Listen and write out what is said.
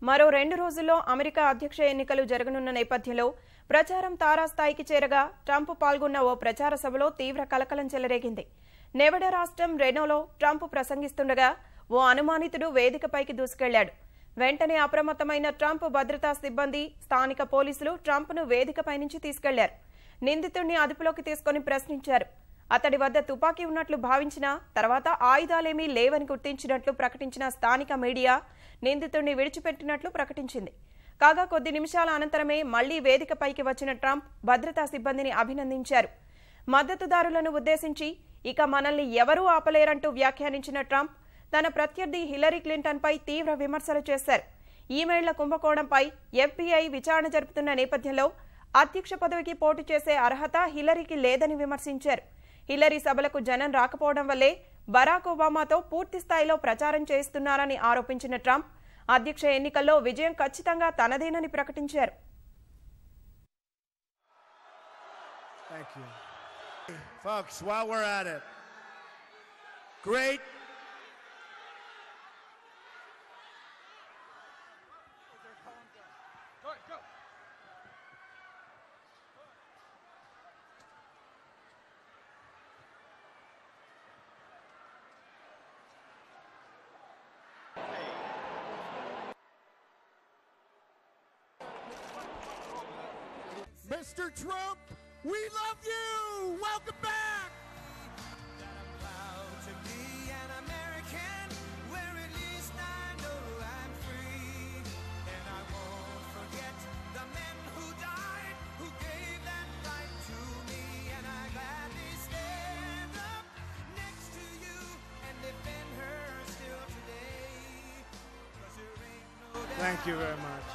మరో 2 రోజుల్లో అమెరికా అధ్యక్ష ఎన్నికలు జరగనున్న నేపథ్యంలో ప్రచారం తారాస్థాయికి చేరగా ట్రంప్ పాల్గొన్న ఓ ప్రచార సభలో తీవ్ర కలకలం చెలరేగింది. నెవడా రాష్ట్రం రెనోలో ట్రంప్ ప్రసంగిస్తుండగా ఓ అనుమానితుడు వేదికపైకి దూసుకెళ్లాడు. వెంటనే అప్రమత్తమైన ట్రంప్ భద్రతా సిబ్బంది, స్థానిక పోలీసులు ట్రంప్ను వేదికపై నుంచి తీసుకెళ్లారు. నిందితుడిని అదుపులోకి తీసుకుని ప్రశ్నించారు. అతడి వద్ద తుపాకీ ఉన్నట్లు భావించినా తర్వాత ఆయుధాలేమీ లేవని గుర్తించినట్లు ప్రకటించిన స్థానిక మీడియా నిందితుడిని విడిచిపెట్టినట్లు ప్రకటించింది. కాగా కొద్ది నిమిషాల అనంతరమే మళ్లీ వేదికపైకి వచ్చిన ట్రంప్ భద్రతా సిబ్బందిని అభినందించారు. మద్దతుదారులను ఉద్దేశించి ఇక మనల్ని ఎవరూ ఆపలేరంటూ వ్యాఖ్యానించిన ట్రంప్ తన ప్రత్యర్థి హిల్లరీ క్లింటన్పై తీవ్ర విమర్శలు చేశారు. ఈమెయిళ్ల కుంభకోణంపై FBI విచారణ జరుపుతున్న నేపథ్యంలో అధ్యక్ష పదవికి పోటీ చేసే అర్హత హిల్లరీకి లేదని విమర్శించారు. హిల్లరీ సభలకు జనం రాకపోవడం వల్లే బరాక్ ఒబామాతో పూర్తి స్థాయిలో ప్రచారం చేస్తున్నారని ఆరోపించిన ట్రంప్ అధ్యక్ష ఎన్నికల్లో విజయం ఖచ్చితంగా తనదేనని ప్రకటించారు. Folks, while we're at it, great. Mr. Trump, we love you! Welcome back! I'm proud to be an American, where at least I know I'm free. And I won't forget the men who died, who gave that right to me. And I gladly stand up next to you and defend her still today. 'Cause there ain't no doubt. Thank you very much.